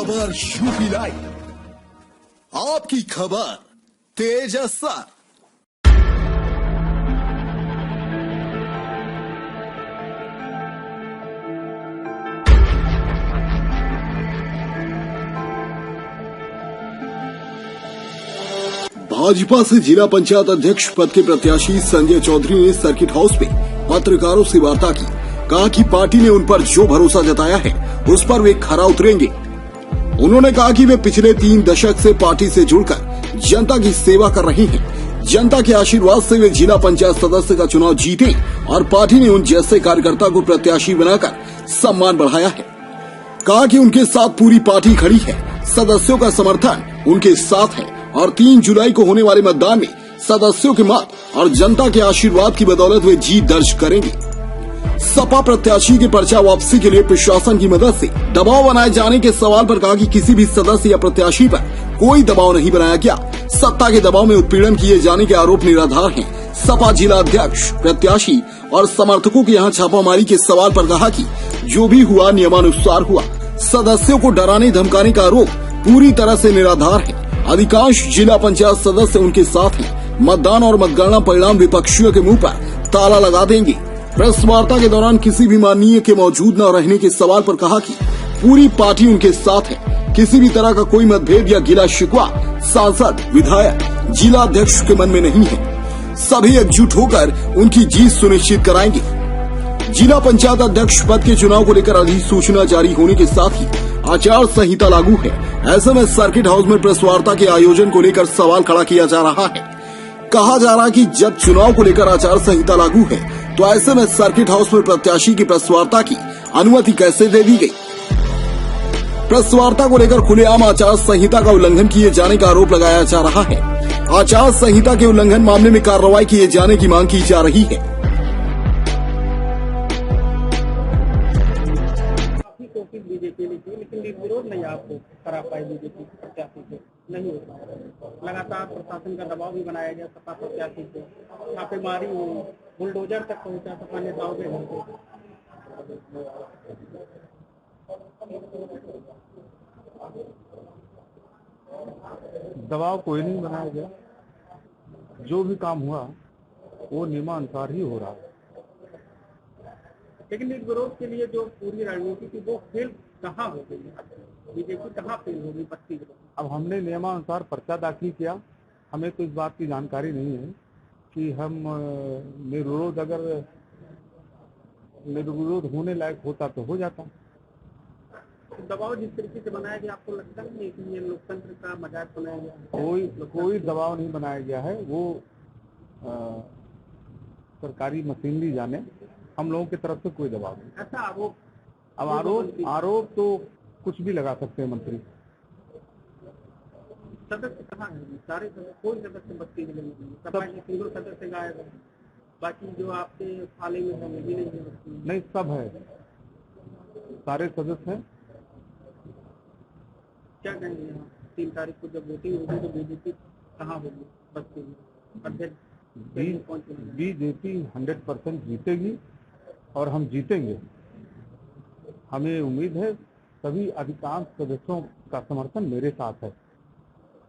खबर UP live, आपकी खबर तेज असर। भाजपा से जिला पंचायत अध्यक्ष पद के प्रत्याशी संजय चौधरी ने सर्किट हाउस में पत्रकारों से वार्ता की। कहा कि पार्टी ने उन पर जो भरोसा जताया है उस पर वे खरा उतरेंगे। उन्होंने कहा कि वे पिछले 3 दशक से पार्टी से जुड़कर जनता की सेवा कर रही हैं। जनता के आशीर्वाद से वे जिला पंचायत सदस्य का चुनाव जीते और पार्टी ने उन जैसे कार्यकर्ता को प्रत्याशी बनाकर सम्मान बढ़ाया है। कहा कि उनके साथ पूरी पार्टी खड़ी है, सदस्यों का समर्थन उनके साथ है और 3 जुलाई को होने वाले मतदान में सदस्यों के मत और जनता के आशीर्वाद की बदौलत वे जीत दर्ज करेंगे। सपा प्रत्याशी के पर्चा वापसी के लिए प्रशासन की मदद से दबाव बनाए जाने के सवाल पर कहा कि किसी भी सदस्य या प्रत्याशी पर कोई दबाव नहीं बनाया गया। सत्ता के दबाव में उत्पीड़न किए जाने के आरोप निराधार हैं। सपा जिला अध्यक्ष, प्रत्याशी और समर्थकों के यहाँ छापामारी के सवाल पर कहा कि जो भी हुआ नियमानुसार हुआ। सदस्यों को डराने धमकाने का आरोप पूरी तरह से निराधार है। अधिकांश जिला पंचायत सदस्य उनके साथ हैं। मतदान और मतगणना परिणाम विपक्षियों के मुंह पर ताला लगा देंगे। प्रेस वार्ता के दौरान किसी भी माननीय के मौजूद न रहने के सवाल पर कहा कि पूरी पार्टी उनके साथ है। किसी भी तरह का कोई मतभेद या गिला शिकवा सांसद, विधायक, जिला अध्यक्ष के मन में नहीं है। सभी एकजुट होकर उनकी जीत सुनिश्चित कराएंगे। जिला पंचायत अध्यक्ष पद के चुनाव को लेकर अधिसूचना जारी होने के साथ ही आचार संहिता लागू है। ऐसे में सर्किट हाउस में प्रेस वार्ता के आयोजन को लेकर सवाल खड़ा किया जा रहा है। कहा जा रहा है कि जब चुनाव को लेकर आचार संहिता लागू है तो ऐसे में सर्किट हाउस में प्रत्याशी की प्रेस वार्ता की अनुमति कैसे दे दी गई। प्रेस वार्ता को लेकर खुलेआम आचार संहिता का उल्लंघन किए जाने का आरोप लगाया जा रहा है। आचार संहिता के उल्लंघन मामले में कार्रवाई किए जाने की मांग की जा रही है। बीजेपी ने की, लेकिन विरोध नहीं आपको करा पाई बीजेपी प्रत्याशी से, नहीं होता। लगातार प्रशासन का दबाव भी बनाया गया सपा प्रत्याशी से, छापेमारी हुई, बुलडोजर तक पहुंचा सपा नेताओं के घर से। दबाव कोई नहीं बनाया गया। जो भी काम हुआ वो नियमानुसार ही हो रहा है। लेकिन इस विरोध के लिए जो पूरी रणनीति थी वो फेल कहाँ हो गई? बीजेपी कहाँ फेल होगी 25? अब हमने नियमानुसार पर्चा दाखिल किया। हमें तो इस बात की जानकारी नहीं है कि हम निर्विरोध, अगर निर्विरोध होने लायक होता तो हो जाता। दबाव जिस तरीके से बनाया गया, आपको लगता नहीं कि ये लोकतंत्र का मजाक बनाया गया? कोई दबाव नहीं बनाया गया है। वो सरकारी मशीनरी जाने, हम लोगों की तरफ से कोई दबाव नहीं। ऐसा आरोप? अब आरोप तो कुछ भी लगा सकते हैं मंत्री। सदस्य कहाँ है? सारे सदस्य, कोई सदस्य 32 जिले में नहीं, सिंगल सदस्य गायब है। बाकी जो आपके थाले में है भी नहीं है। नहीं, सब है, सारे सदस्य हैं। क्या कहेंगे यहाँ 3 तारीख को जब वोटिंग होगी तो बीजेपी कहाँ होगी? बस्ती में अध्यक्ष बीजेपी 100% जीतेगी और हम जीतेंगे। हमें उम्मीद है सभी अधिकांश सदस्यों का समर्थन मेरे साथ है,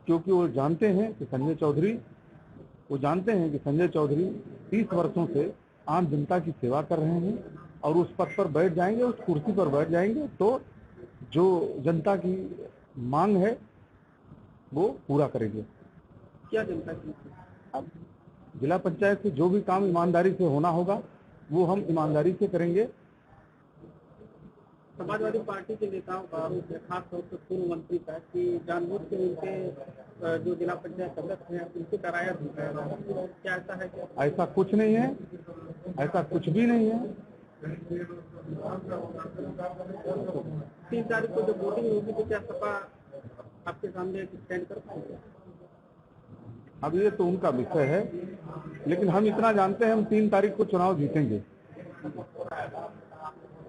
क्योंकि वो जानते हैं कि संजय चौधरी 30 वर्षों से आम जनता की सेवा कर रहे हैं और उस पद पर बैठ जाएंगे, उस कुर्सी पर बैठ जाएंगे तो जो जनता की मांग है वो पूरा करेंगे। क्या जनता की? अब जिला पंचायत से जो भी काम ईमानदारी से होना होगा वो हम ईमानदारी से करेंगे। समाजवादी पार्टी के नेताओं का आरोप है, खासतौर पर पूर्व मंत्री का, कि जानबूझ के उनके जो जिला पंचायत सदस्य हैं उनसे कराया दिखाया जा रहा है। क्या ऐसा है? क्या ऐसा कुछ नहीं है, ऐसा कुछ भी नहीं है। 3 तारीख को जब वोटिंग होगी तो क्या सपा आपके सामने एक स्टैंड कर पाएंगे? अब ये तो उनका विषय है, लेकिन हम इतना जानते हैं हम 3 तारीख को चुनाव जीतेंगे।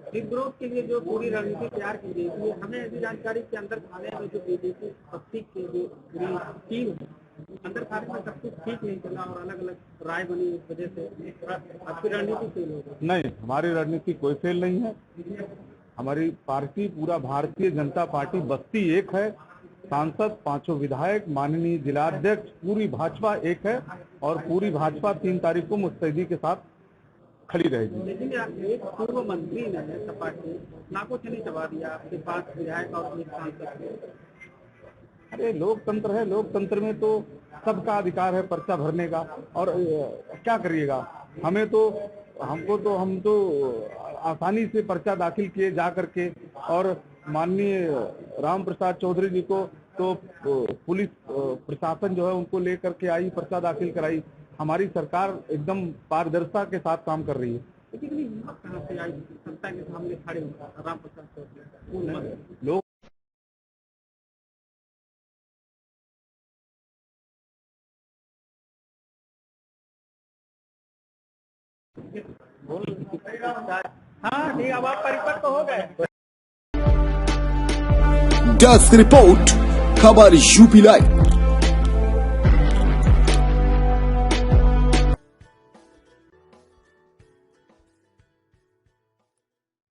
इस विरोध के लिए जो पूरी रणनीति तैयार की गई थी, हमें ऐसी जानकारी के अंदर थाने में जो बीजेपी पक्षी की जो पूरी टीम है, अंदर थाने में सब कुछ ठीक नहीं चला और अलग अलग राय बनी, इस वजह से आपकी रणनीति फेल हो गई। नहीं, हमारी रणनीति कोई फेल नहीं है। हमारी पार्टी पूरा भारतीय जनता पार्टी बस्ती एक है, सांसद, 5 विधायक, माननीय जिलाध्यक्ष, पूरी भाजपा एक है और पूरी भाजपा 3 तारीख को मुस्तैदी के साथ खड़ी रहेगी। लेकिन एक पूर्व मंत्री ने सपा के नाको चली चबा दिया, आपके 5 विधायक और 1 सांसद। अरे लोकतंत्र है, लोकतंत्र में तो सबका अधिकार है पर्चा भरने का, और क्या करिएगा, हम तो आसानी से पर्चा दाखिल किए जा करके, और माननीय राम प्रसाद चौधरी जी को तो पुलिस प्रशासन जो है उनको लेकर के आई, पर्चा दाखिल कराई। हमारी सरकार एकदम पारदर्शिता के साथ काम कर रही है। लेकिन हिम्मत कहाँ से आई सत्ता के सामने खड़े होकर राम प्रसाद चौधरी? लोग हाँ ठीक, अब आप परिपक्व हो गए। डेस्क रिपोर्ट, खबर यूपी लाइव।